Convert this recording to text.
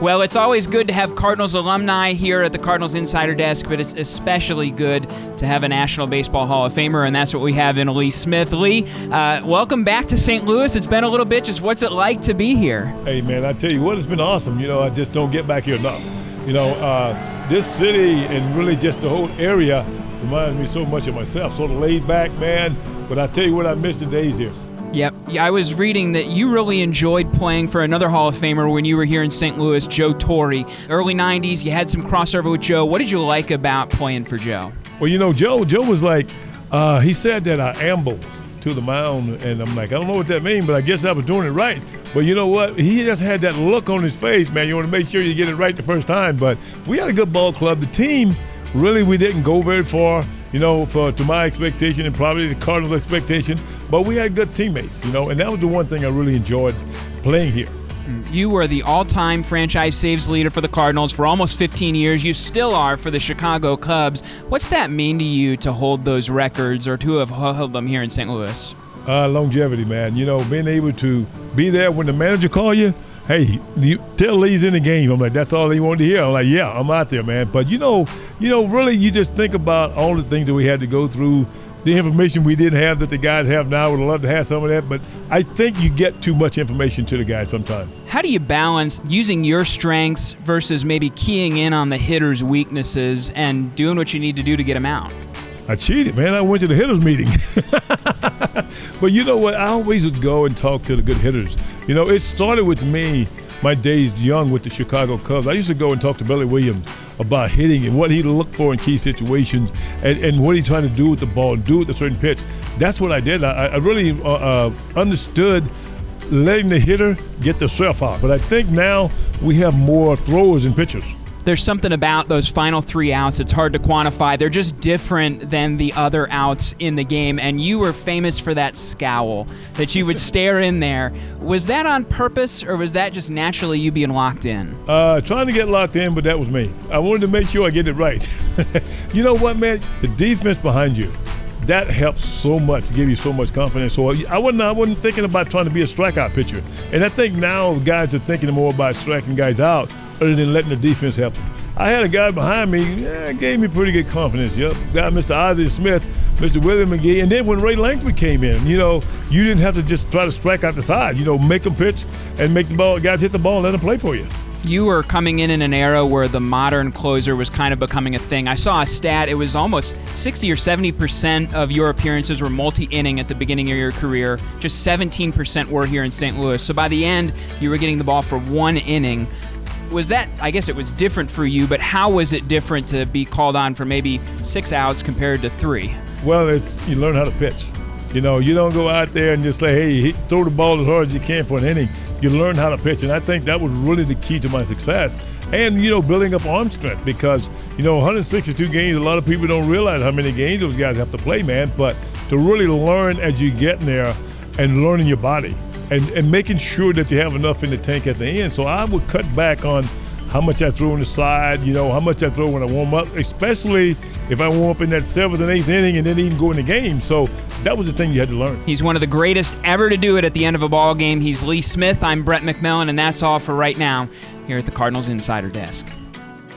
Well, it's always good to have Cardinals alumni here at the Cardinals Insider Desk, but it's especially good to have a National Baseball Hall of Famer, and that's what we have in Lee Smith. Lee, welcome back to St. Louis. It's been a little bit. Just what's it like to be here? Hey, man, I tell you what, it's been awesome. I just don't get back here enough. This city and really just the whole area reminds me so much of myself. Sort of laid back, man. But I tell you what, I miss the days here. Yep. I was reading that you really enjoyed playing for another Hall of Famer when you were here in St. Louis, Joe Torre. Early 90s, you had some crossover with Joe. What did you like about playing for Joe? Well, Joe was like, he said that I ambled to the mound, and I'm like, I don't know what that means, but I guess I was doing it right. But you know what? He just had that look on his face, man. You want to make sure you get it right the first time. But we had a good ball club. The team, really, we didn't go very far, to my expectation and probably the Cardinals' expectation. But we had good teammates, and that was the one thing I really enjoyed playing here. You were the all-time franchise saves leader for the Cardinals for almost 15 years. You still are for the Chicago Cubs. What's that mean to you to hold those records or to have held them here in St. Louis? Longevity, man. Being able to be there when the manager call you, hey, you tell Lee's in the game. I'm like, that's all he wanted to hear. I'm like, yeah, I'm out there, man. But really, you just think about all the things that we had to go through, the information we didn't have that the guys have now. Would love to have some of that, but I think you get too much information to the guys sometimes. How do you balance using your strengths versus maybe keying in on the hitter's weaknesses and doing what you need to do to get them out? I cheated, man. I went to the hitters meeting. But you know what? I always would go and talk to the good hitters. It started with me, my days young with the Chicago Cubs. I used to go and talk to Billy Williams about hitting and what he looked for in key situations and what he tried to do with the ball, do with a certain pitch. That's what I did. I really understood letting the hitter get the self out. But I think now we have more throwers and pitchers. There's something about those final 3 outs. It's hard to quantify. They're just different than the other outs in the game, and you were famous for that scowl that you would stare in there. Was that on purpose, or was that just naturally you being locked in? Trying to get locked in, but that was me. I wanted to make sure I get it right. You know what, man? The defense behind you, that helps so much, give you so much confidence. So I wasn't thinking about trying to be a strikeout pitcher. And I think now guys are thinking more about striking guys out other than letting the defense help them. I had a guy behind me, gave me pretty good confidence. Yep, got Mr. Ozzie Smith, Mr. William McGee, and then when Ray Langford came in, you didn't have to just try to strike out the side. Make them pitch and make the ball, guys hit the ball and let them play for you. You were coming in an era where the modern closer was kind of becoming a thing. I saw a stat, it was almost 60 or 70% of your appearances were multi-inning at the beginning of your career. Just 17% were here in St. Louis. So by the end, you were getting the ball for 1 inning. Was that, I guess it was different for you, but how was it different to be called on for maybe 6 outs compared to 3? Well, you learn how to pitch. You don't go out there and just say, hey, throw the ball as hard as you can for an inning. You learn how to pitch, and I think that was really the key to my success. And, building up arm strength because, 162 games, a lot of people don't realize how many games those guys have to play, man. But to really learn as you get in there and learning your body and making sure that you have enough in the tank at the end. So I would cut back on how much I throw on the side, how much I throw when I warm up, especially if I warm up in that 7th and 8th inning and then even go in the game. So that was the thing you had to learn. He's one of the greatest ever to do it at the end of a ball game. He's Lee Smith. I'm Brett McMillan, and that's all for right now here at the Cardinals Insider Desk.